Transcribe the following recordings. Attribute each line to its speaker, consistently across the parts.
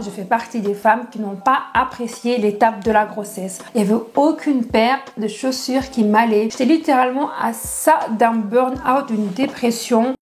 Speaker 1: Je fais partie des femmes qui n'ont pas apprécié l'étape de la grossesse. Il n'y avait aucune paire de chaussures qui m'allait. J'étais littéralement à ça d'un burn-out, d'une dépression.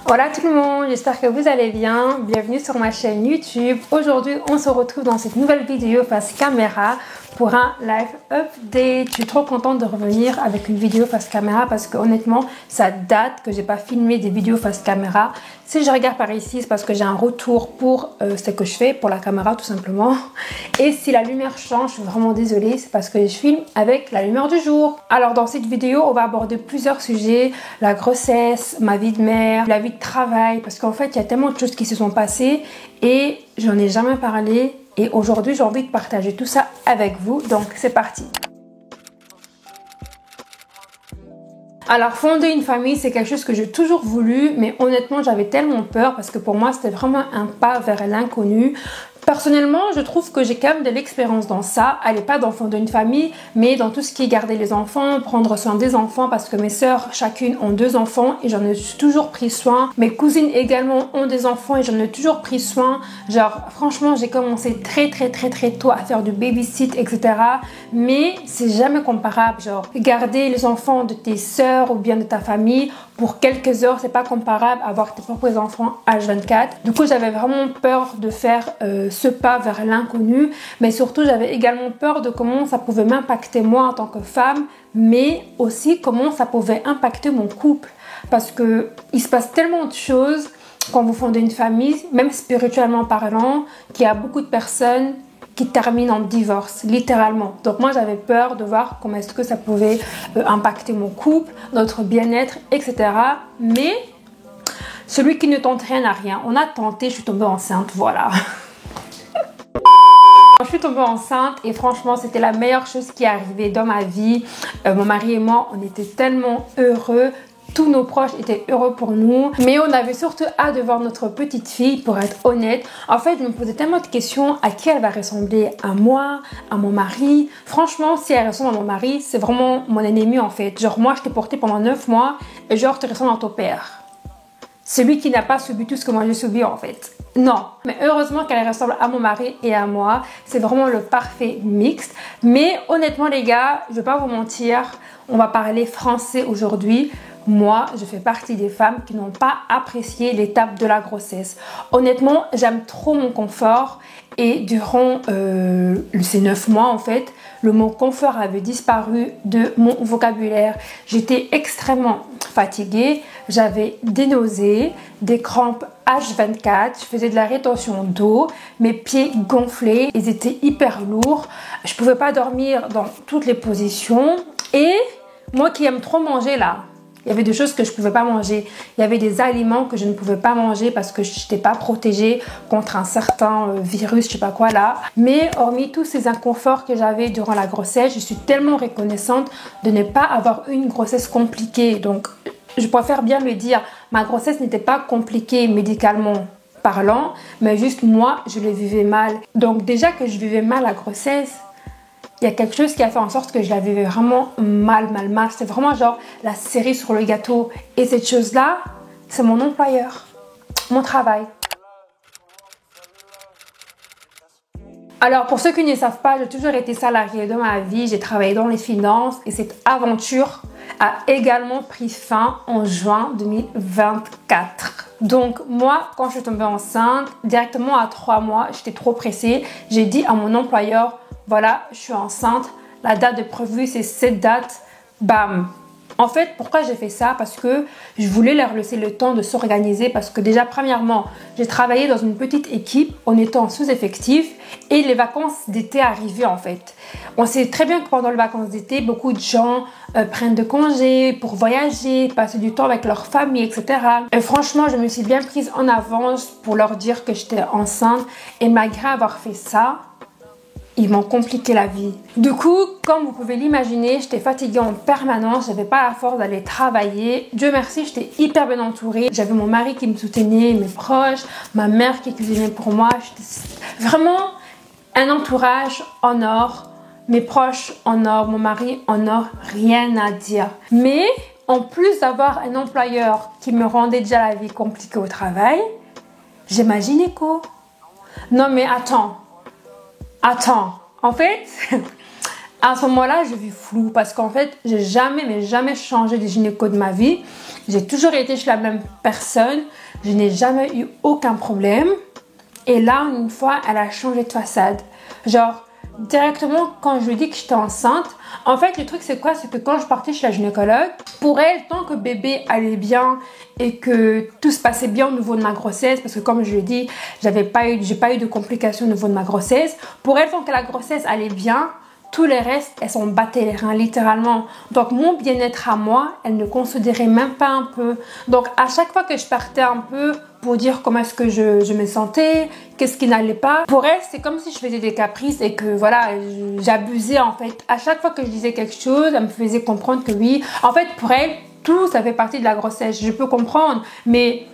Speaker 1: Voilà tout le monde, j'espère que vous allez bien. Bienvenue sur ma chaîne YouTube. Aujourd'hui, on se retrouve dans cette nouvelle vidéo face caméra pour un live update. Je suis trop contente de revenir avec une vidéo face caméra parce que honnêtement, ça date que j'ai pas filmé des vidéos face caméra. Si je regarde par ici, c'est parce que j'ai un retour pour ce que je fais pour la caméra tout simplement. Et si la lumière change, je suis vraiment désolée, c'est parce que je filme avec la lumière du jour. Alors dans cette vidéo, on va aborder plusieurs sujets. La grossesse, ma vie de mère, la vie de travail, parce qu'en fait, il y a tellement de choses qui se sont passées et j'en ai jamais parlé. Et aujourd'hui, j'ai envie de partager tout ça avec vous. Donc, c'est parti. Alors, fonder une famille, c'est quelque chose que j'ai toujours voulu. Mais honnêtement, j'avais tellement peur parce que pour moi, c'était vraiment un pas vers l'inconnu. Personnellement, je trouve que j'ai quand même de l'expérience dans ça. Elle n'est pas dans fonder une famille, mais dans tout ce qui est garder les enfants, prendre soin des enfants, parce que mes sœurs, chacune, ont 2 enfants et j'en ai toujours pris soin. Mes cousines également ont des enfants et j'en ai toujours pris soin. Genre, franchement, j'ai commencé très tôt à faire du babysit, etc. Mais c'est jamais comparable. Genre, garder les enfants de tes sœurs ou bien de ta famille pour quelques heures, c'est pas comparable à avoir tes propres enfants H24. Du coup, j'avais vraiment peur de faire ce pas vers l'inconnu, mais surtout j'avais également peur de comment ça pouvait m'impacter moi en tant que femme, mais aussi comment ça pouvait impacter mon couple, parce que il se passe tellement de choses quand vous fondez une famille, même spirituellement parlant, qu'il y a beaucoup de personnes qui terminent en divorce, littéralement. Donc moi j'avais peur de voir comment est-ce que ça pouvait impacter mon couple, notre bien-être, etc. Mais celui qui ne tente rien n'a rien. On a tenté, je suis tombée enceinte, voilà. Je suis tombée enceinte et franchement c'était la meilleure chose qui est arrivée dans ma vie. Mon mari et moi on était tellement heureux. Tous nos proches étaient heureux pour nous, mais on avait surtout hâte de voir notre petite fille, pour être honnête. En fait, je me posais tellement de questions à qui elle va ressembler, à moi, à mon mari. Franchement, si elle ressemble à mon mari, c'est vraiment mon ennemi en fait. Genre moi, je t'ai porté pendant 9 mois et genre tu ressembles à ton père. Celui qui n'a pas subi tout ce que moi j'ai subi en fait. Non, mais heureusement qu'elle ressemble à mon mari et à moi. C'est vraiment le parfait mixte. Mais honnêtement les gars, je vais pas vous mentir, on va parler français aujourd'hui. Moi, je fais partie des femmes qui n'ont pas apprécié l'étape de la grossesse. Honnêtement, j'aime trop mon confort et durant ces 9 mois, en fait, le mot confort avait disparu de mon vocabulaire. J'étais extrêmement fatiguée, j'avais des nausées, des crampes H24, je faisais de la rétention d'eau, mes pieds gonflés, ils étaient hyper lourds, je pouvais pas dormir dans toutes les positions et moi qui aime trop manger là, il y avait des choses que je ne pouvais pas manger. Il y avait des aliments que je ne pouvais pas manger parce que je n'étais pas protégée contre un certain virus, je sais pas quoi là. Mais hormis tous ces inconforts que j'avais durant la grossesse, je suis tellement reconnaissante de ne pas avoir eu une grossesse compliquée. Donc, je préfère bien le dire, ma grossesse n'était pas compliquée médicalement parlant, mais juste moi, je le vivais mal. Donc déjà que je vivais mal la grossesse, il y a quelque chose qui a fait en sorte que je la vivais vraiment mal. C'est vraiment genre la cerise sur le gâteau. Et cette chose-là, c'est mon employeur, mon travail. Alors pour ceux qui ne savent pas, j'ai toujours été salariée dans ma vie. J'ai travaillé dans les finances et cette aventure a également pris fin en juin 2024. Donc moi, quand je suis tombée enceinte, directement à 3 mois, j'étais trop pressée. J'ai dit à mon employeur, voilà, je suis enceinte, la date de prévue c'est cette date, bam. En fait, pourquoi j'ai fait ça? Parce que je voulais leur laisser le temps de s'organiser parce que déjà, premièrement, j'ai travaillé dans une petite équipe en étant sous-effectif et les vacances d'été arrivaient en fait. On sait très bien que pendant les vacances d'été, beaucoup de gens prennent de congés pour voyager, passer du temps avec leur famille, etc. Et franchement, je me suis bien prise en avance pour leur dire que j'étais enceinte et malgré avoir fait ça, ils m'ont compliqué la vie. Du coup, comme vous pouvez l'imaginer, j'étais fatiguée en permanence, j'avais pas la force d'aller travailler. Dieu merci, j'étais hyper bien entourée. J'avais mon mari qui me soutenait, mes proches, ma mère qui cuisinait pour moi. J'étais vraiment un entourage en or, mes proches en or, mon mari en or, rien à dire. Mais en plus d'avoir un employeur qui me rendait déjà la vie compliquée au travail, j'ai ma gynéco. Non mais attends. En fait, à ce moment-là, je vis flou parce qu'en fait, j'ai jamais changé de gynéco de ma vie. J'ai toujours été chez la même personne. Je n'ai jamais eu aucun problème. Et là, une fois, elle a changé de façade. Genre, directement, quand je lui dis que j'étais enceinte, en fait, le truc, c'est quoi? C'est que quand je partais chez la gynécologue, pour elle, tant que bébé allait bien et que tout se passait bien au niveau de ma grossesse, parce que comme je l'ai dit, j'ai pas eu de complications au niveau de ma grossesse. Pour elle, tant que la grossesse allait bien, tous les restes, elles s'en battaient les reins, littéralement. Donc, mon bien-être à moi, elle ne considérait même pas un peu. Donc, à chaque fois que je partais un peu pour dire comment est-ce que je me sentais, qu'est-ce qui n'allait pas, pour elle, c'est comme si je faisais des caprices et que, voilà, j'abusais, en fait. À chaque fois que je disais quelque chose, elle me faisait comprendre que oui. En fait, pour elle, tout, ça fait partie de la grossesse. Je peux comprendre, mais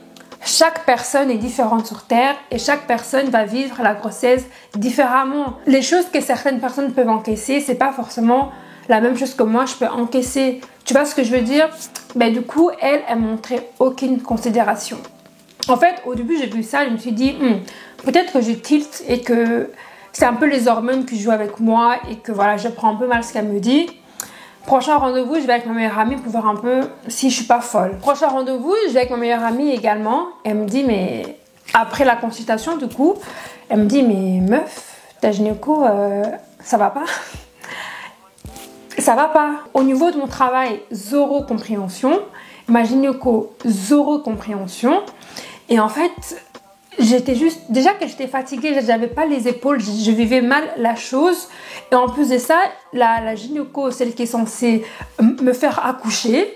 Speaker 1: chaque personne est différente sur Terre et chaque personne va vivre la grossesse différemment. Les choses que certaines personnes peuvent encaisser, c'est pas forcément la même chose que moi je peux encaisser. Tu vois ce que je veux dire? Ben, du coup, elle montrait aucune considération. En fait, au début, j'ai vu ça, je me suis dit, peut-être que je tilte et que c'est un peu les hormones qui jouent avec moi et que voilà, je prends un peu mal ce qu'elle me dit. Prochain rendez-vous, je vais avec ma meilleure amie pour voir un peu si je suis pas folle. Prochain rendez-vous, je vais avec ma meilleure amie également. Elle me dit, mais après la consultation, du coup, elle me dit, mais meuf, ta gynéco, ça va pas? Ça va pas. Au niveau de mon travail, zéro compréhension. Ma gynéco, zéro compréhension. Et en fait, j'étais juste... Déjà que j'étais fatiguée, j'avais pas les épaules, je vivais mal la chose. Et en plus de ça, la gynéco, celle qui est censée me faire accoucher,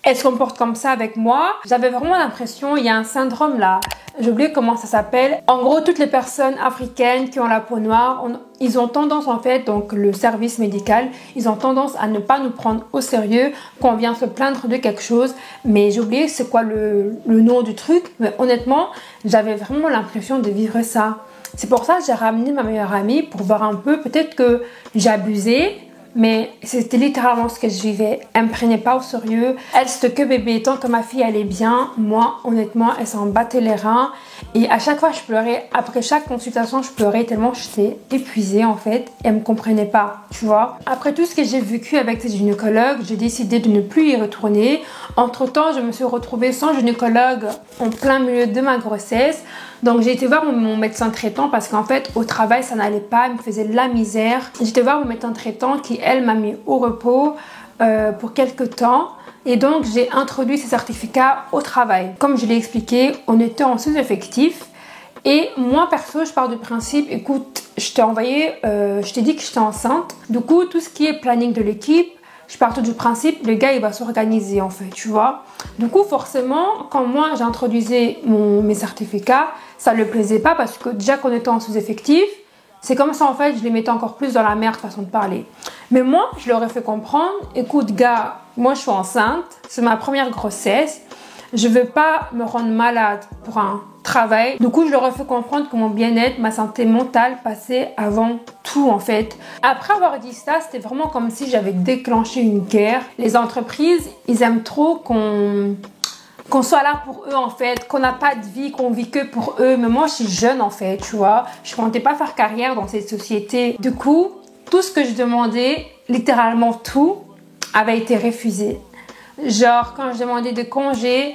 Speaker 1: elle se comporte comme ça avec moi. J'avais vraiment l'impression, il y a un syndrome là, j'ai oublié comment ça s'appelle. En gros, toutes les personnes africaines qui ont la peau noire, ils ont tendance en fait, donc le service médical, ils ont tendance à ne pas nous prendre au sérieux quand on vient se plaindre de quelque chose. Mais j'ai oublié c'est quoi le nom du truc. Mais honnêtement, j'avais vraiment l'impression de vivre ça. C'est pour ça que j'ai ramené ma meilleure amie pour voir un peu, peut-être que j'abusais. Mais c'était littéralement ce que je vivais. Elle me prenait pas au sérieux. Elle, c'était que bébé. Tant que ma fille allait bien, moi, honnêtement, elle s'en battait les reins. Et à chaque fois, je pleurais. Après chaque consultation, je pleurais tellement j'étais épuisée, en fait. Elle me comprenait pas, tu vois. Après tout ce que j'ai vécu avec cette gynécologue, j'ai décidé de ne plus y retourner. Entre-temps, je me suis retrouvée sans gynécologue en plein milieu de ma grossesse. Donc j'ai été voir mon médecin traitant parce qu'en fait au travail ça n'allait pas, il me faisait de la misère. J'ai été voir mon médecin traitant qui elle m'a mis au repos pour quelques temps. Et donc j'ai introduit ces certificats au travail. Comme je l'ai expliqué, on était en sous-effectif. Et moi perso je pars du principe, écoute, je t'ai dit que j'étais enceinte. Du coup tout ce qui est planning de l'équipe, je pars du principe, le gars il va s'organiser en fait, tu vois. Du coup forcément, quand moi j'introduisais mes certificats, ça ne le plaisait pas parce que déjà qu'on était en sous-effectif, c'est comme ça en fait, je les mettais encore plus dans la merde façon de parler. Mais moi, je leur ai fait comprendre, écoute gars, moi je suis enceinte, c'est ma première grossesse, je veux pas me rendre malade pour un travail. Du coup, je leur ai fait comprendre que mon bien-être, ma santé mentale passait avant tout en fait. Après avoir dit ça, c'était vraiment comme si j'avais déclenché une guerre. Les entreprises, ils aiment trop qu'on soit là pour eux en fait, qu'on n'a pas de vie, qu'on vit que pour eux. Mais moi, je suis jeune en fait, tu vois. Je comptais pas faire carrière dans cette société. Du coup, tout ce que je demandais, littéralement tout, avait été refusé. Genre, quand je demandais des congés,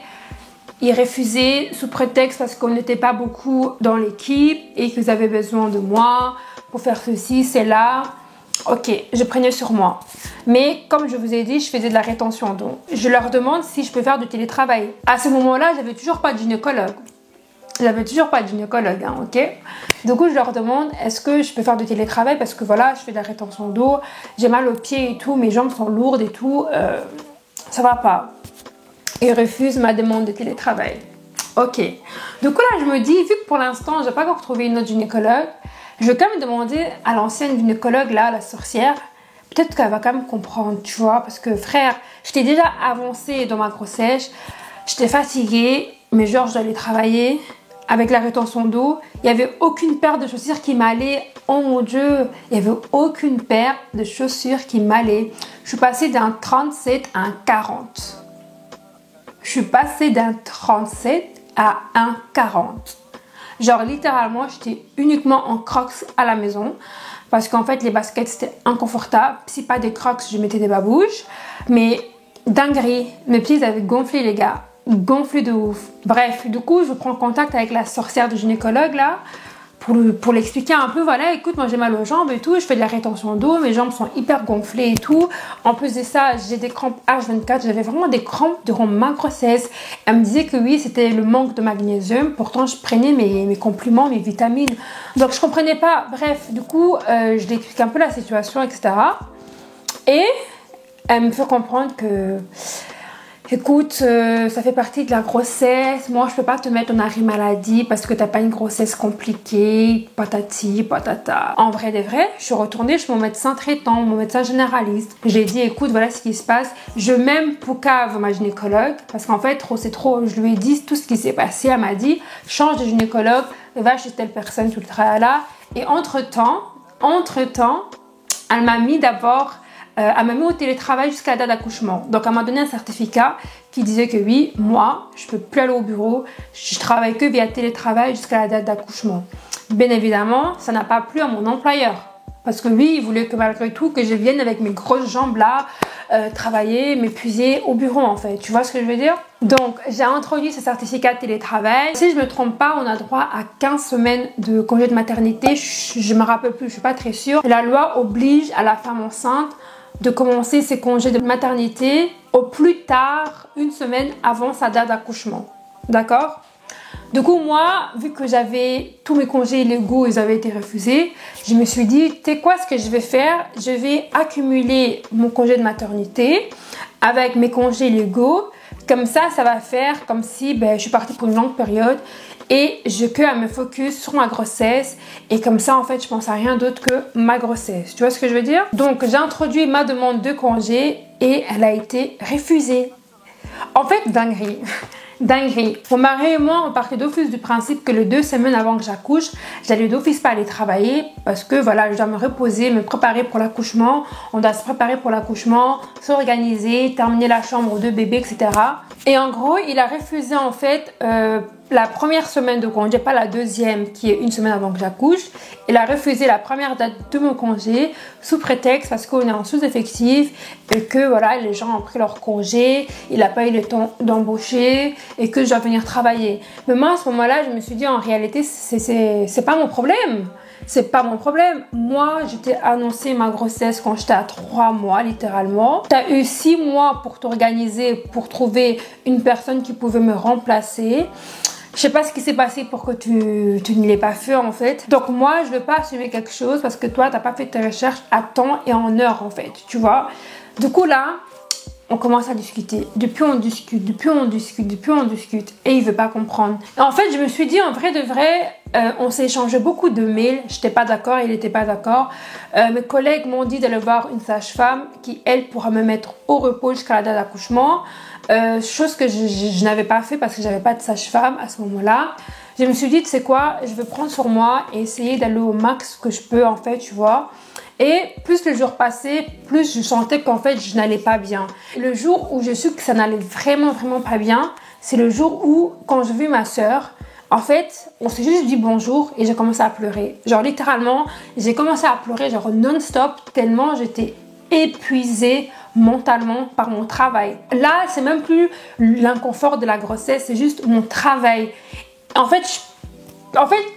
Speaker 1: ils refusaient sous prétexte parce qu'on n'était pas beaucoup dans l'équipe et qu'ils avaient besoin de moi pour faire ceci, cela. Ok, je prenais sur moi. Mais comme je vous ai dit, je faisais de la rétention. Donc, je leur demande si je peux faire du télétravail. À ce moment-là, j'avais toujours pas de gynécologue. Hein, ok. Du coup, je leur demande, est-ce que je peux faire du télétravail parce que voilà, je fais de la rétention d'eau, j'ai mal aux pieds et tout, mes jambes sont lourdes et tout, ça va pas. Ils refusent ma demande de télétravail. Ok. Du coup, là, je me dis, vu que pour l'instant, j'ai pas encore trouvé une autre gynécologue, je vais quand même demander à l'ancienne gynécologue, là, la sorcière, peut-être qu'elle va quand même comprendre, tu vois, parce que frère, j'étais déjà avancée dans ma grossesse, j'étais fatiguée, mais genre, je dois aller travailler avec la rétention d'eau. Il n'y avait aucune paire de chaussures qui m'allait. Oh mon Dieu, il n'y avait aucune paire de chaussures qui m'allait. Je suis passée d'un 37 à un 40. je suis passée d'un 37 à un 40. Genre littéralement, j'étais uniquement en Crocs à la maison. Parce qu'en fait, les baskets, c'était inconfortable. Si pas des Crocs, je mettais des babouches. Mais dinguerie, mes pieds avaient gonflé, les gars. Gonflé de ouf. Bref, du coup, je prends contact avec la sorcière de gynécologue, là, pour l'expliquer un peu. Voilà, écoute, moi j'ai mal aux jambes et tout. Je fais de la rétention d'eau. Mes jambes sont hyper gonflées et tout. En plus de ça, j'ai des crampes H24. J'avais vraiment des crampes durant ma grossesse. Elle me disait que oui, c'était le manque de magnésium. Pourtant, je prenais mes compléments, mes vitamines. Donc, je comprenais pas. Bref, du coup, je lui explique un peu la situation, etc. Et elle me fait comprendre que... Écoute, ça fait partie de la grossesse. Moi, je peux pas te mettre en arrêt maladie parce que t'as pas une grossesse compliquée, patati, patata. En vrai de vrai, je suis retournée chez mon médecin traitant, mon médecin généraliste. J'ai dit, écoute, voilà ce qui se passe. Je même poucave ma gynécologue parce qu'en fait, c'est trop. Je lui ai dit tout ce qui s'est passé. Elle m'a dit, change de gynécologue, va chez telle personne, tout le travail là. Et entre-temps, elle m'a mis d'abord... elle m'a mis au télétravail jusqu'à la date d'accouchement. Donc, elle m'a donné un certificat qui disait que oui, moi, je peux plus aller au bureau. Je travaille que via télétravail jusqu'à la date d'accouchement. Bien évidemment, ça n'a pas plu à mon employeur. Parce que lui, il voulait que malgré tout, que je vienne avec mes grosses jambes là, travailler, m'épuiser au bureau en fait. Tu vois ce que je veux dire? Donc, j'ai introduit ce certificat de télétravail. Si je me trompe pas, on a droit à 15 semaines de congé de maternité. Je me rappelle plus, je suis pas très sûre. La loi oblige à la femme enceinte de commencer ses congés de maternité au plus tard une semaine avant sa date d'accouchement. D'accord? Du coup, moi, vu que j'avais tous mes congés légaux, ils avaient été refusés, je me suis dit, tu sais quoi, ce que je vais faire? Je vais accumuler mon congé de maternité avec mes congés légaux. Comme ça va faire comme si je suis partie pour une longue période et je que à me focus sur ma grossesse. Et comme ça, en fait, je pense à rien d'autre que ma grossesse. Tu vois ce que je veux dire? Donc, j'ai introduit ma demande de congé et elle a été refusée. En fait, dinguerie. Dinguerie. Mon mari et moi, on partait d'office du principe que les 2 semaines avant que j'accouche, j'allais d'office pas aller travailler parce que voilà, je dois me reposer, me préparer pour l'accouchement. On doit se préparer pour l'accouchement, s'organiser, terminer la chambre de bébé, etc. Et en gros, il a refusé en fait la première semaine de congé, pas la deuxième qui est une semaine avant que j'accouche. Il a refusé la première date de mon congé sous prétexte parce qu'on est en sous-effectif et que voilà, les gens ont pris leur congé, il n'a pas eu le temps d'embaucher et que je dois venir travailler. Mais moi à ce moment-là, je me suis dit en réalité, c'est pas mon problème. C'est pas mon problème. Moi, j'étais annoncé ma grossesse quand j'étais à 3 mois, littéralement. Tu as eu 6 mois pour t'organiser, pour trouver une personne qui pouvait me remplacer. Je sais pas ce qui s'est passé pour que tu ne l'aies pas fait en fait. Donc moi, je veux pas assumer quelque chose parce que toi, t'as pas fait tes recherches à temps et en heure en fait, tu vois. Du coup là, on commence à discuter. Depuis on discute et il veut pas comprendre. Et en fait, je me suis dit en vrai de vrai, on s'est échangé beaucoup de mails. J'étais pas d'accord, il était pas d'accord. Mes collègues m'ont dit d'aller voir une sage-femme qui elle pourra me mettre au repos jusqu'à la date d'accouchement. Chose que je n'avais pas fait parce que j'avais pas de sage-femme à ce moment-là. Je me suis dit, tu sais quoi, je vais prendre sur moi et essayer d'aller au max que je peux en fait, tu vois. Et plus le jour passait, plus je sentais qu'en fait je n'allais pas bien. Le jour où je su que ça n'allait vraiment pas bien, c'est le jour où quand j'ai vu ma soeur, en fait, on s'est juste dit bonjour et j'ai commencé à pleurer. Genre littéralement, j'ai commencé à pleurer genre non-stop tellement j'étais épuisée mentalement par mon travail. Là, c'est même plus l'inconfort de la grossesse, c'est juste mon travail. En fait,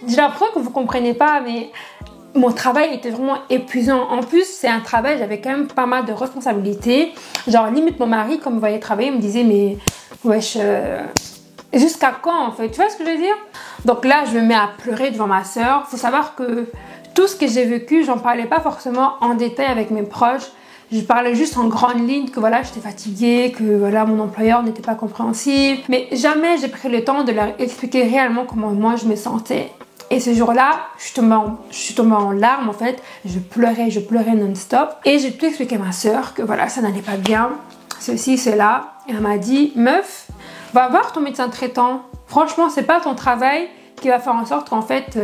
Speaker 1: j'ai l'impression que vous comprenez pas, mais mon travail était vraiment épuisant. En plus, c'est un travail, j'avais quand même pas mal de responsabilités. Genre, limite, mon mari, comme il voyait travailler, il me disait, mais wesh, jusqu'à quand en fait? Tu vois ce que je veux dire? Donc là, je me mets à pleurer devant ma soeur. Faut savoir que tout ce que j'ai vécu, j'en parlais pas forcément en détail avec mes proches. Je parlais juste en grande ligne que voilà, j'étais fatiguée, que voilà, mon employeur n'était pas compréhensif. Mais jamais j'ai pris le temps de leur expliquer réellement comment moi je me sentais. Et ce jour-là, je suis tombée en larmes en fait. Je pleurais non-stop. Et j'ai pu expliquer à ma soeur que voilà, ça n'allait pas bien, ceci, cela. Et elle m'a dit, meuf, va voir ton médecin traitant. Franchement, c'est pas ton travail qui va faire en sorte qu'en fait...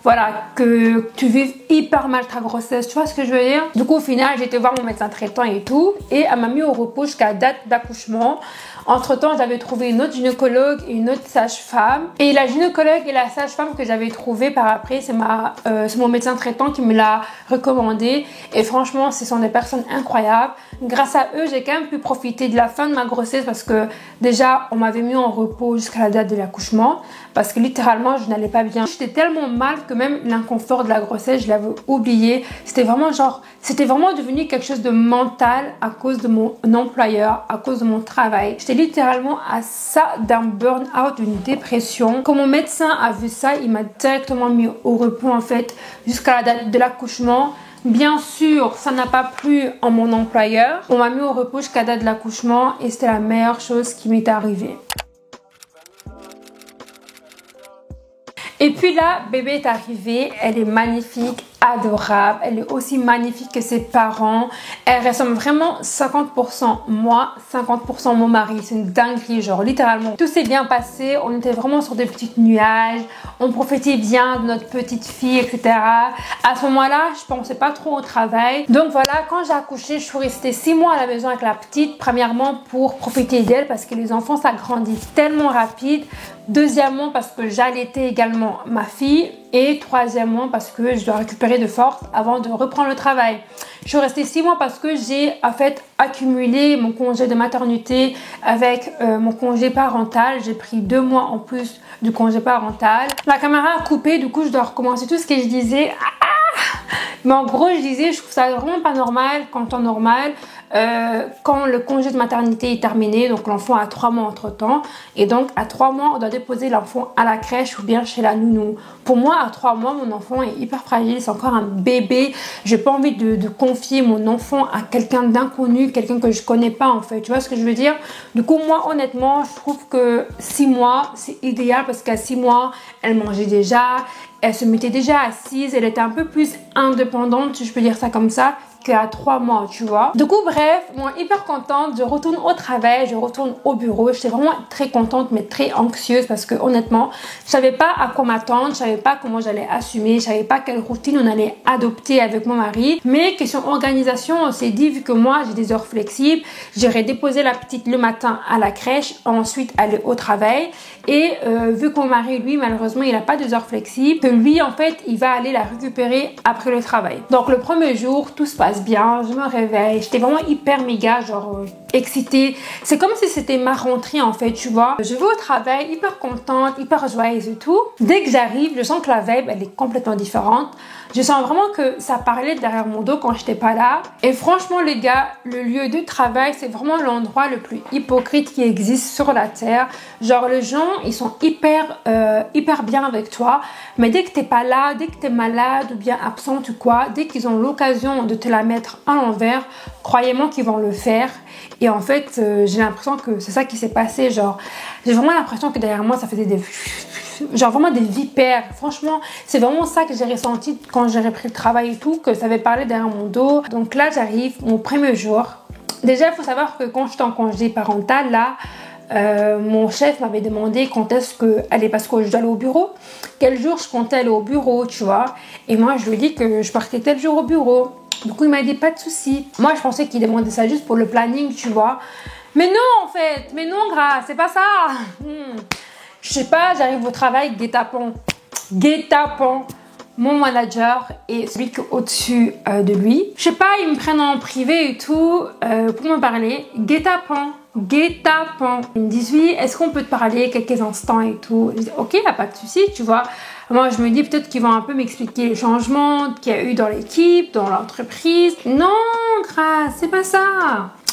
Speaker 1: voilà, que tu vives hyper mal ta grossesse, tu vois ce que je veux dire? Du coup, au final, j'ai été voir mon médecin traitant et tout, et elle m'a mis au repos jusqu'à la date d'accouchement, Entre-temps, j'avais trouvé une autre gynécologue et une autre sage-femme. Et la gynécologue et la sage-femme que j'avais trouvée par après, c'est mon médecin traitant qui me l'a recommandé. Et franchement, ce sont des personnes incroyables. Grâce à eux, j'ai quand même pu profiter de la fin de ma grossesse parce que déjà, on m'avait mis en repos jusqu'à la date de l'accouchement parce que littéralement, je n'allais pas bien. J'étais tellement mal que même l'inconfort de la grossesse, je l'avais oublié. C'était vraiment devenu quelque chose de mental à cause de mon employeur, à cause de mon travail. J'étais littéralement à ça d'un burn-out, d'une dépression. Quand mon médecin a vu ça, il m'a directement mis au repos en fait jusqu'à la date de l'accouchement. Bien sûr, ça n'a pas plu en mon employeur. On m'a mis au repos jusqu'à la date de l'accouchement et c'était la meilleure chose qui m'est arrivée. Et puis là, bébé est arrivée, elle est magnifique, adorable, elle est aussi magnifique que ses parents. Elle ressemble vraiment 50% moi, 50% mon mari. C'est une dinguerie, genre littéralement. Tout s'est bien passé, on était vraiment sur des petits nuages, on profitait bien de notre petite fille, etc. À ce moment-là, je pensais pas trop au travail. Donc voilà, quand j'ai accouché, je suis restée 6 mois à la maison avec la petite. Premièrement, pour profiter d'elle parce que les enfants, ça grandit tellement rapide. Deuxièmement, parce que j'allaitais également ma fille. Et troisièmement, parce que je dois récupérer de force avant de reprendre le travail. Je suis restée 6 mois parce que j'ai en fait accumulé mon congé de maternité avec mon congé parental. J'ai pris 2 mois en plus du congé parental. La caméra a coupé, du coup je dois recommencer tout ce que je disais. Mais en gros, je disais, je trouve ça vraiment pas normal, qu'en temps normal, quand le congé de maternité est terminé, donc l'enfant a 3 mois entre temps, et donc à 3 mois, on doit déposer l'enfant à la crèche ou bien chez la nounou. Pour moi, à 3 mois, mon enfant est hyper fragile, c'est encore un bébé. J'ai pas envie de confier mon enfant à quelqu'un d'inconnu, quelqu'un que je connais pas en fait. Tu vois ce que je veux dire? Du coup, moi, honnêtement, je trouve que 6 mois, c'est idéal parce qu'à 6 mois, elle mangeait déjà. Elle se mettait déjà assise, elle était un peu plus indépendante, si je peux dire ça comme ça, qu'à 3 mois, tu vois. Du coup, bref, moi, hyper contente, je retourne au travail, je retourne au bureau. J'étais vraiment très contente, mais très anxieuse parce que honnêtement, je savais pas à quoi m'attendre, je savais pas comment j'allais assumer, je savais pas quelle routine on allait adopter avec mon mari. Mais question organisation, on s'est dit, vu que moi, j'ai des heures flexibles, j'irai déposer la petite le matin à la crèche, ensuite aller au travail. Et vu que mon mari, lui, malheureusement, il n'a pas des heures flexibles, que lui, en fait, il va aller la récupérer après le travail. Donc, le premier jour, tout se passe bien, je me réveille, j'étais vraiment hyper méga, genre excitée. C'est comme si c'était ma rentrée, en fait, tu vois. Je vais au travail, hyper contente, hyper joyeuse et tout. Dès que j'arrive, je sens que la vibe, elle est complètement différente. Je sens vraiment que ça parlait derrière mon dos quand j'étais pas là. Et franchement, les gars, le lieu de travail, c'est vraiment l'endroit le plus hypocrite qui existe sur la terre. Genre, les gens, ils sont hyper bien avec toi. Mais dès que t'es pas là, dès que t'es malade ou bien absente ou quoi, dès qu'ils ont l'occasion de te la mettre à l'envers, croyez-moi qu'ils vont le faire. Et en fait, j'ai l'impression que c'est ça qui s'est passé. Genre, j'ai vraiment l'impression que derrière moi, ça faisait genre vraiment des vipères. Franchement, c'est vraiment ça que j'ai ressenti quand j'ai repris le travail et tout, que ça avait parlé derrière mon dos. Donc là, j'arrive, mon premier jour. Déjà, il faut savoir que quand j'étais en congé parental, là, mon chef m'avait demandé quand est-ce que aller, parce que je dois aller au bureau, quel jour je comptais aller au bureau, tu vois. Et moi, je lui ai dit que je partais tel jour au bureau. Du coup, il m'a dit pas de souci. Moi, je pensais qu'il demandait ça juste pour le planning, tu vois. Mais non, en fait, mais non, gras, c'est pas ça. Je sais pas, j'arrive au travail, guet-apens, mon manager et celui qui est au-dessus de lui. Je sais pas, ils me prennent en privé et tout pour me parler. Guet-apens. Ils me disent oui, est-ce qu'on peut te parler quelques instants et tout. Je dis ok, y a pas de souci, tu vois. Moi, je me dis peut-être qu'ils vont un peu m'expliquer les changements qu'il y a eu dans l'équipe, dans l'entreprise. Non, grâce, c'est pas ça.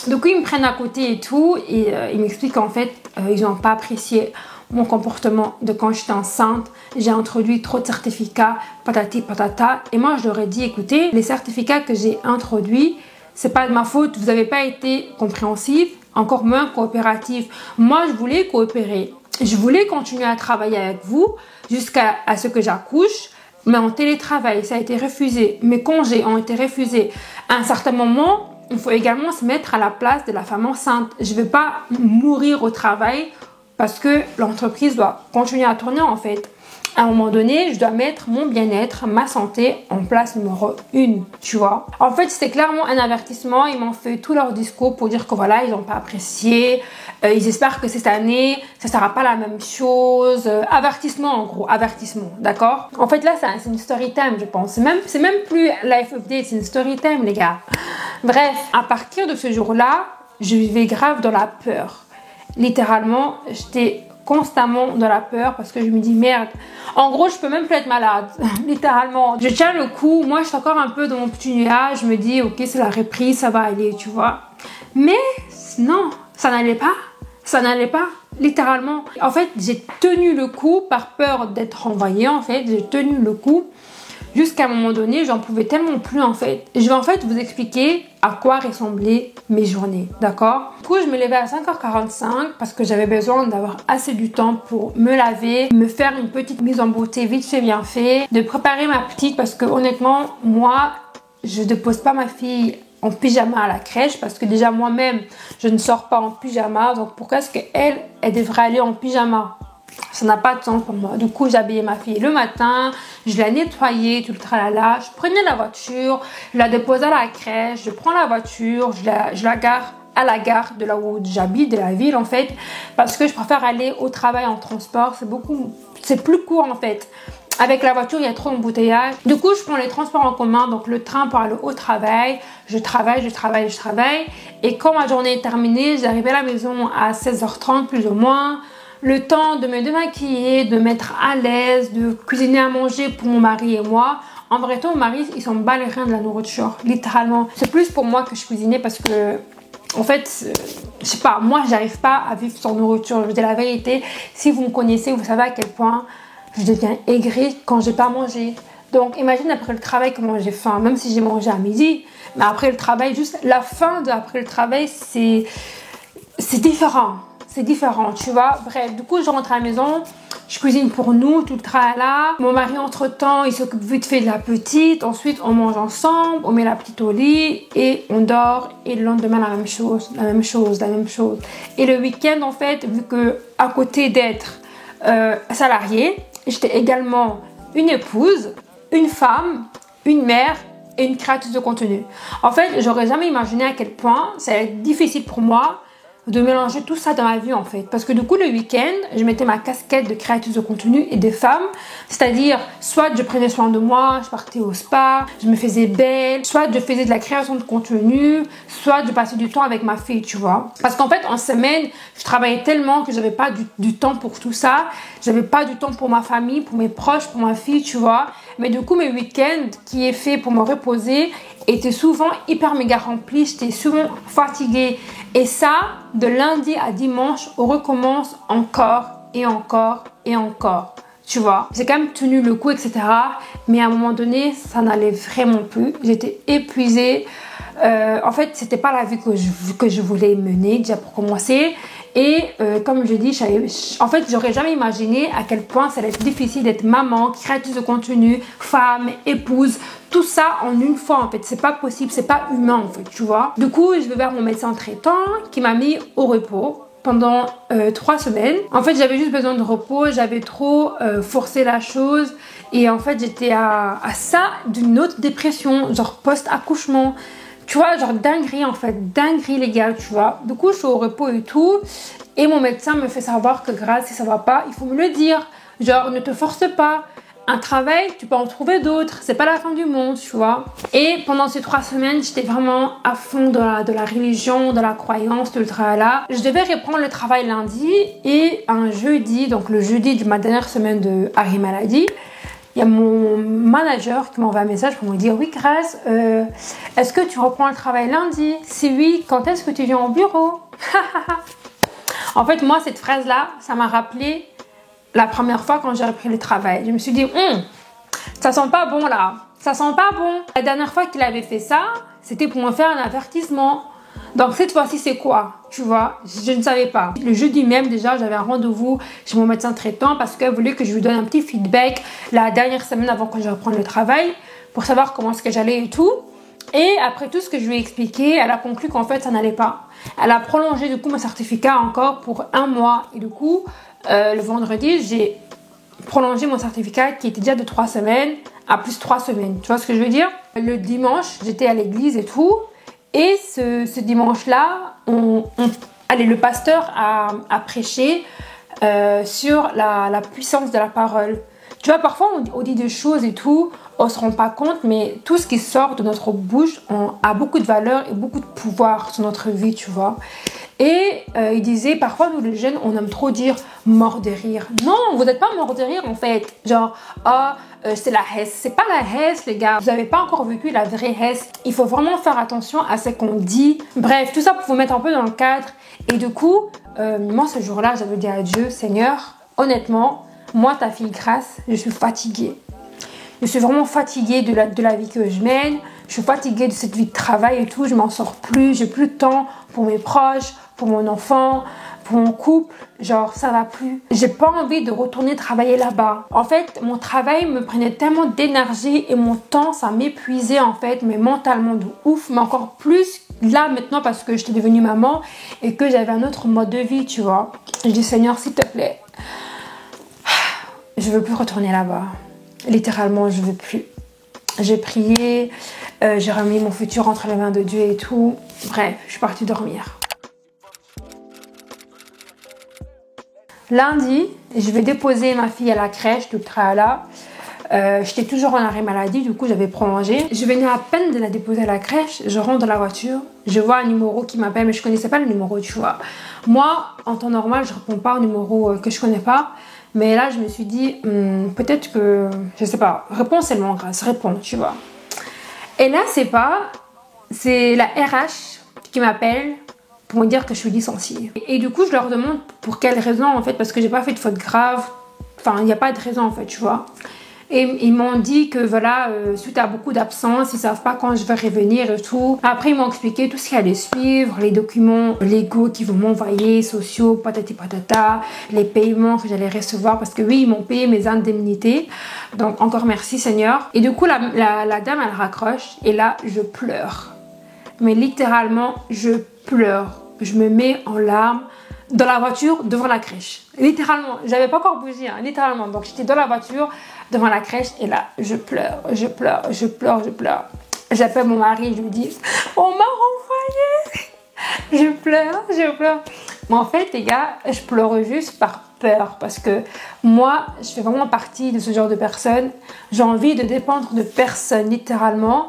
Speaker 1: Du coup, ils me prennent à côté et tout et ils m'expliquent qu'en fait, ils n'ont pas apprécié mon comportement de quand j'étais enceinte. J'ai introduit trop de certificats, patati patata. Et moi, je leur ai dit, écoutez, les certificats que j'ai introduits, c'est pas de ma faute. Vous n'avez pas été compréhensif, encore moins coopératif. Moi, je voulais coopérer. Je voulais continuer à travailler avec vous jusqu'à ce que j'accouche. Mais en télétravail, ça a été refusé. Mes congés ont été refusés. À un certain moment, il faut également se mettre à la place de la femme enceinte. Je ne veux pas mourir au travail parce que l'entreprise doit continuer à tourner en fait. À un moment donné, je dois mettre mon bien-être, ma santé en place numéro 1, tu vois. En fait, c'était clairement un avertissement. Ils m'ont fait tout leur discours pour dire que voilà, ils n'ont pas apprécié. Ils espèrent que cette année, ça sera pas la même chose. Avertissement, en gros, avertissement, d'accord? En fait, là, c'est une story time, je pense. C'est même plus life update, c'est une story time, les gars. Bref, à partir de ce jour-là, je vivais grave dans la peur. Littéralement, j'étais constamment dans la peur parce que je me dis merde, en gros je peux même plus être malade. Littéralement, je tiens le coup, moi je suis encore un peu dans mon petit nuage, je me dis ok, c'est la reprise, ça va aller, tu vois. Mais non, ça n'allait pas, littéralement. En fait, j'ai tenu le coup par peur d'être renvoyée. En fait, j'ai tenu le coup jusqu'à un moment donné, j'en pouvais tellement plus en fait. Je vais en fait vous expliquer à quoi ressemblaient mes journées, d'accord? Du coup, je me levais à 5h45 parce que j'avais besoin d'avoir assez du temps pour me laver, me faire une petite mise en beauté vite fait, bien fait, de préparer ma petite parce que honnêtement, moi, je ne dépose pas ma fille en pyjama à la crèche parce que déjà moi-même, je ne sors pas en pyjama. Donc pourquoi est-ce qu'elle devrait aller en pyjama? Ça n'a pas de sens pour moi. Du coup, j'habillais ma fille le matin, je la nettoyais, tout le tralala. Je prenais la voiture, je la déposais à la crèche, je prends la voiture, je la gare à la gare de là où j'habite, de la ville en fait, parce que je préfère aller au travail en transport. C'est plus court en fait. Avec la voiture, il y a trop d'embouteillage. Du coup, je prends les transports en commun, donc le train pour aller au travail. Je travaille. Et quand ma journée est terminée, j'arrive à la maison à 16h30 plus ou moins. Le temps de me démaquiller, de mettre à l'aise, de cuisiner à manger pour mon mari et moi. En vrai, mon mari, il s'en bat les reins de la nourriture, littéralement. C'est plus pour moi que je cuisinais parce que, en fait, je sais pas, moi, j'arrive pas à vivre sans nourriture. Je vous dis la vérité, si vous me connaissez, vous savez à quel point je deviens aigrie quand j'ai pas mangé. Donc, imagine après le travail comment j'ai faim, même si j'ai mangé à midi. Mais après le travail, juste la faim après le travail, c'est différent. C'est différent, tu vois. Bref, du coup, je rentre à la maison, je cuisine pour nous, tout le tralala. Mon mari, entre-temps, il s'occupe vite fait de la petite. Ensuite, on mange ensemble, on met la petite au lit et on dort. Et le lendemain, la même chose. Et le week-end, en fait, vu que à côté d'être salariée, j'étais également une épouse, une femme, une mère et une créatrice de contenu. En fait, j'aurais jamais imaginé à quel point ça allait être difficile pour moi de mélanger tout ça dans ma vie en fait. Parce que du coup, le week-end, je mettais ma casquette de créatrice de contenu et de femme. C'est-à-dire, soit je prenais soin de moi, je partais au spa, je me faisais belle, soit je faisais de la création de contenu, soit je passais du temps avec ma fille, tu vois. Parce qu'en fait, en semaine, je travaillais tellement que j'avais pas du temps pour tout ça. J'avais pas du temps pour ma famille, pour mes proches, pour ma fille, tu vois. Mais du coup, mes week-ends, qui est fait pour me reposer, étaient souvent hyper méga remplis. J'étais souvent fatiguée. Et ça, de lundi à dimanche, on recommence encore et encore et encore. Tu vois, j'ai quand même tenu le coup, etc. Mais à un moment donné, ça n'allait vraiment plus. J'étais épuisée. En fait, c'était pas la vie que je voulais mener, déjà pour commencer. Et comme je dis, en fait, j'aurais jamais imaginé à quel point ça allait être difficile d'être maman, créatrice de contenu, femme, épouse, tout ça en une fois en fait. C'est pas possible, c'est pas humain en fait, tu vois. Du coup, je vais vers mon médecin traitant qui m'a mis au repos pendant 3 semaines. En fait, j'avais juste besoin de repos, j'avais trop forcé la chose. Et en fait, j'étais à ça d'une autre dépression, genre post-accouchement. Tu vois, genre dinguerie en fait, dinguerie les gars, tu vois. Du coup, je suis au repos et tout. Et mon médecin me fait savoir que grâce, si ça va pas, il faut me le dire. Genre, ne te force pas. Un travail, tu peux en trouver d'autres. C'est pas la fin du monde, tu vois. Et pendant ces 3 semaines, j'étais vraiment à fond de la religion, de la croyance, de là. Je devais reprendre le travail lundi et un jeudi, donc le jeudi de ma dernière semaine de arrêt maladie, il y a mon manager qui m'envoie un message pour me dire « Oui, Grace, est-ce que tu reprends le travail lundi? Si oui, quand est-ce que tu viens au bureau ?» En fait, moi, cette phrase-là, ça m'a rappelé la première fois quand j'ai repris le travail. Je me suis dit « Ça sent pas bon là, ça sent pas bon. » La dernière fois qu'il avait fait ça, c'était pour me faire un avertissement. Donc cette fois-ci, c'est quoi? Tu vois, je ne savais pas. Le jeudi même, déjà, j'avais un rendez-vous chez mon médecin traitant parce qu'elle voulait que je lui donne un petit feedback la dernière semaine avant que je reprenne le travail pour savoir comment est-ce que j'allais et tout. Et après tout ce que je lui ai expliqué, elle a conclu qu'en fait, ça n'allait pas. Elle a prolongé du coup mon certificat encore pour 1 mois. Et du coup, le vendredi, j'ai prolongé mon certificat qui était déjà de 3 semaines à plus 3 semaines. Tu vois ce que je veux dire? Le dimanche, j'étais à l'église et tout. Et ce dimanche-là, allez, le pasteur a prêché sur la puissance de la parole. Tu vois, parfois on dit des choses et tout, on se rend pas compte, mais tout ce qui sort de notre bouche a beaucoup de valeur et beaucoup de pouvoir sur notre vie, tu vois. Et il disait, parfois nous les jeunes, on aime trop dire mort de rire. Non, vous n'êtes pas mort de rire en fait. Genre, c'est la Hesse. C'est pas la Hesse, les gars. Vous n'avez pas encore vécu la vraie Hesse. Il faut vraiment faire attention à ce qu'on dit. Bref, tout ça pour vous mettre un peu dans le cadre. Et du coup, moi ce jour-là, j'avais dit à Dieu, Seigneur, honnêtement, moi ta fille Grace, je suis fatiguée. Je suis vraiment fatiguée de la vie que je mène. Je suis fatiguée de cette vie de travail et tout. Je m'en sors plus. J'ai plus de temps pour mes proches, pour mon enfant, pour mon couple. Genre, ça va plus. J'ai pas envie de retourner travailler là-bas. En fait, mon travail me prenait tellement d'énergie et mon temps, ça m'épuisait en fait, mais mentalement de ouf. Mais encore plus là maintenant parce que j'étais devenue maman et que j'avais un autre mode de vie, tu vois. Je dis, Seigneur, s'il te plaît, je veux plus retourner là-bas. Littéralement, je veux plus. J'ai prié, j'ai remis mon futur entre les mains de Dieu et tout. Bref, je suis partie dormir. Lundi, je vais déposer ma fille à la crèche d'Ultraala. J'étais toujours en arrêt maladie, du coup j'avais prolongé. Je venais à peine de la déposer à la crèche, je rentre dans la voiture, je vois un numéro qui m'appelle, mais je connaissais pas le numéro, tu vois. Moi, en temps normal, je réponds pas au numéro que je connais pas. Mais là, je me suis dit, peut-être que, je sais pas, réponds seulement, Grace, réponds, tu vois. Et là, c'est la RH qui m'appelle pour me dire que je suis licenciée. Et du coup, je leur demande pour quelle raison, en fait, parce que j'ai pas fait de faute grave. Enfin, il n'y a pas de raison, en fait, tu vois. Et ils m'ont dit que voilà, suite à beaucoup d'absences, ils savent pas quand je vais revenir et tout. Après, ils m'ont expliqué tout ce qui allait suivre, les documents légaux qu'ils vont m'envoyer, sociaux, patati patata, les paiements que j'allais recevoir parce que oui, ils m'ont payé mes indemnités. Donc encore merci Seigneur. Et du coup, la dame, elle raccroche et là, je pleure. Mais littéralement, je pleure. Je me mets en larmes dans la voiture devant la crèche. Littéralement, j'avais pas encore bougé, hein, littéralement. Donc j'étais dans la voiture devant la crèche et là, je pleure. J'appelle mon mari, je lui dis, on m'a renvoyée. Je pleure. Mais en fait, les gars, je pleure juste par peur parce que moi, je fais vraiment partie de ce genre de personne. J'ai envie de dépendre de personne, littéralement.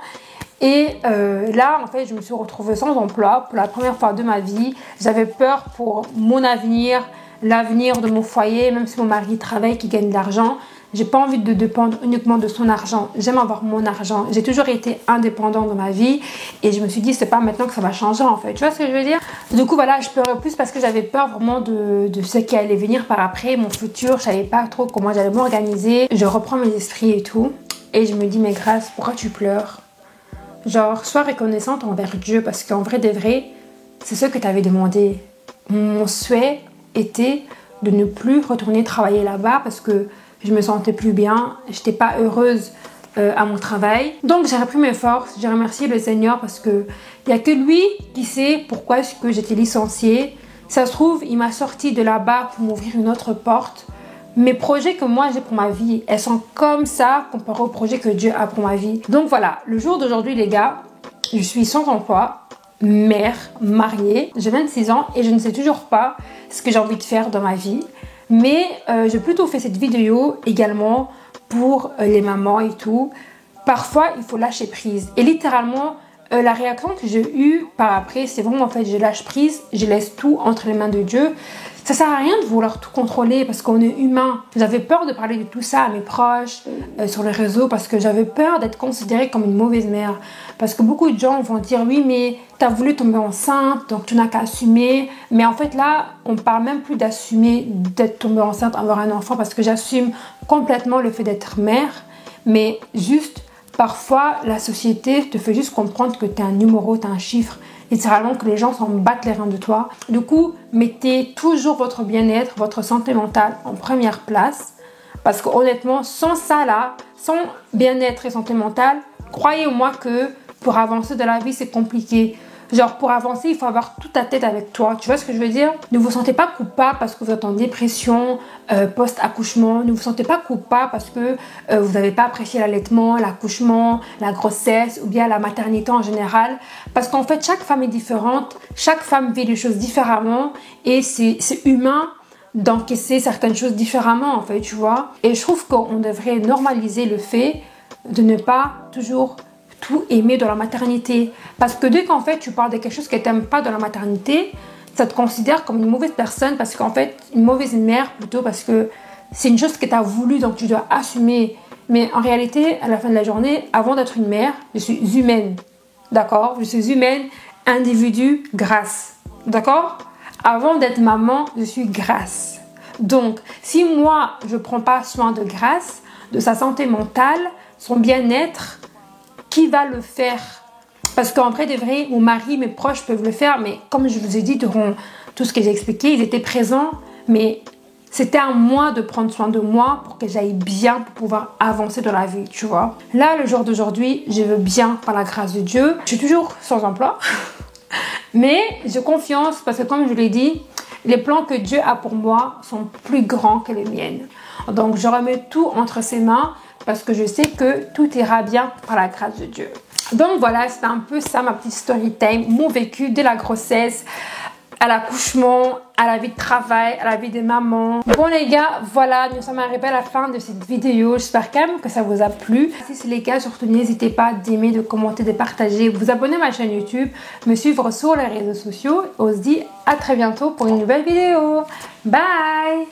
Speaker 1: Et là, en fait, je me suis retrouvée sans emploi pour la première fois de ma vie. J'avais peur pour mon avenir, l'avenir de mon foyer, même si mon mari travaille, qui gagne de l'argent. J'ai pas envie de dépendre uniquement de son argent. J'aime avoir mon argent. J'ai toujours été indépendante dans ma vie. Et je me suis dit, c'est pas maintenant que ça va changer, en fait. Tu vois ce que je veux dire? Du coup, voilà, je pleurais plus parce que j'avais peur vraiment de ce qui allait venir par après, mon futur. Je savais pas trop comment j'allais m'organiser. Je reprends mes esprits et tout. Et je me dis, mais Grace, pourquoi tu pleures? Genre, sois reconnaissante envers Dieu parce qu'en vrai de vrai, c'est ce que tu avais demandé. Mon souhait était de ne plus retourner travailler là-bas parce que je me sentais plus bien, j'étais pas heureuse à mon travail. Donc j'ai repris mes forces, j'ai remercié le Seigneur parce que il y a que lui qui sait pourquoi est-ce que j'étais licenciée. Ça se trouve, il m'a sorti de là-bas pour m'ouvrir une autre porte. Mes projets que moi j'ai pour ma vie, elles sont comme ça comparées aux projets que Dieu a pour ma vie. Donc voilà, le jour d'aujourd'hui les gars, je suis sans emploi, mère, mariée, j'ai 26 ans et je ne sais toujours pas ce que j'ai envie de faire dans ma vie. Mais j'ai plutôt fait cette vidéo également pour les mamans et tout. Parfois, il faut lâcher prise. Et littéralement, la réaction que j'ai eue par après, c'est vraiment en fait, je lâche prise, je laisse tout entre les mains de Dieu. Ça sert à rien de vouloir tout contrôler parce qu'on est humain. J'avais peur de parler de tout ça à mes proches, sur les réseaux, parce que j'avais peur d'être considérée comme une mauvaise mère. Parce que beaucoup de gens vont dire, oui, mais t'as voulu tomber enceinte, donc tu n'as qu'à assumer. Mais en fait, là, on parle même plus d'assumer d'être tombée enceinte, avoir un enfant, parce que j'assume complètement le fait d'être mère. Mais juste, parfois, la société te fait juste comprendre que t'es un numéro, t'es un chiffre. Littéralement que les gens s'en battent les reins de toi. Du coup, mettez toujours votre bien-être, votre santé mentale en première place. Parce que honnêtement, sans ça là, sans bien-être et santé mentale, croyez-moi que pour avancer dans la vie, c'est compliqué. Genre pour avancer, il faut avoir toute ta tête avec toi. Tu vois ce que je veux dire? Ne vous sentez pas coupable parce que vous êtes en dépression post-accouchement. Ne vous sentez pas coupable parce que vous n'avez pas apprécié l'allaitement, l'accouchement, la grossesse ou bien la maternité en général. Parce qu'en fait, chaque femme est différente. Chaque femme vit les choses différemment et c'est humain d'encaisser certaines choses différemment en fait, tu vois. Et je trouve qu'on devrait normaliser le fait de ne pas toujours tout aimer dans la maternité. Parce que dès qu'en fait tu parles de quelque chose que tu n'aimes pas dans la maternité, ça te considère comme une mauvaise personne, parce qu'en fait, une mauvaise mère plutôt, parce que c'est une chose que tu as voulu, donc tu dois assumer. Mais en réalité, à la fin de la journée, avant d'être une mère, je suis humaine. D'accord? Je suis humaine, individu, grâce. D'accord? Avant d'être maman, je suis grâce. Donc, si moi, je ne prends pas soin de grâce, de sa santé mentale, son bien-être, qui va le faire? Parce qu'en vrai de vrai, mon mari, mes proches peuvent le faire, mais comme je vous ai dit durant tout ce que j'ai expliqué, ils étaient présents, mais c'était à moi de prendre soin de moi pour que j'aille bien, pour pouvoir avancer dans la vie, tu vois. Là, le jour d'aujourd'hui, je veux bien par la grâce de Dieu. Je suis toujours sans emploi, mais j'ai confiance parce que comme je l'ai dit, les plans que Dieu a pour moi sont plus grands que les miennes. Donc, je remets tout entre ses mains parce que je sais que tout ira bien par la grâce de Dieu. Donc voilà, c'était un peu ça ma petite story time, mon vécu de la grossesse, à l'accouchement, à la vie de travail, à la vie de maman. Bon les gars, voilà, nous sommes arrivés à la fin de cette vidéo. J'espère quand même que ça vous a plu. Si c'est le cas, surtout n'hésitez pas d'aimer, de commenter, de partager, vous abonner à ma chaîne YouTube, me suivre sur les réseaux sociaux. On se dit à très bientôt pour une nouvelle vidéo. Bye!